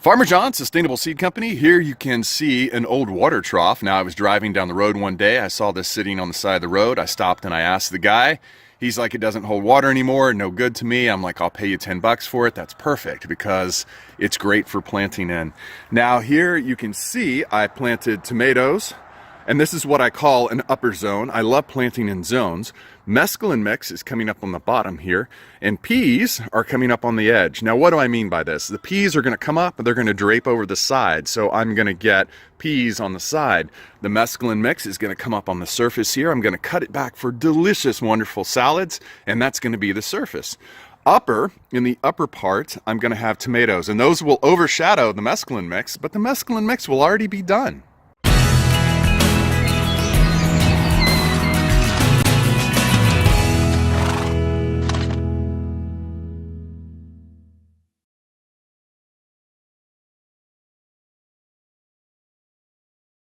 Farmer John, Sustainable Seed Company. Here you can see an old water trough. Now I was driving down the road one day. I saw this sitting on the side of the road. I stopped and I asked the guy. He's like, it doesn't hold water anymore, no good to me. I'm like, I'll pay you 10 bucks for it. That's perfect because it's great for planting in. Now here you can see I planted tomatoes, and this is what I call an upper zone. I love planting in zones. Mesclun mix is coming up on the bottom here, and peas are coming up on the edge. Now, what do I mean by this? The peas are gonna come up, and they're gonna drape over the side, so I'm gonna get peas on the side. The mesclun mix is gonna come up on the surface here. I'm gonna cut it back for delicious, wonderful salads, and that's gonna be the surface. In the upper part, I'm gonna have tomatoes, and those will overshadow the mesclun mix, but the mesclun mix will already be done.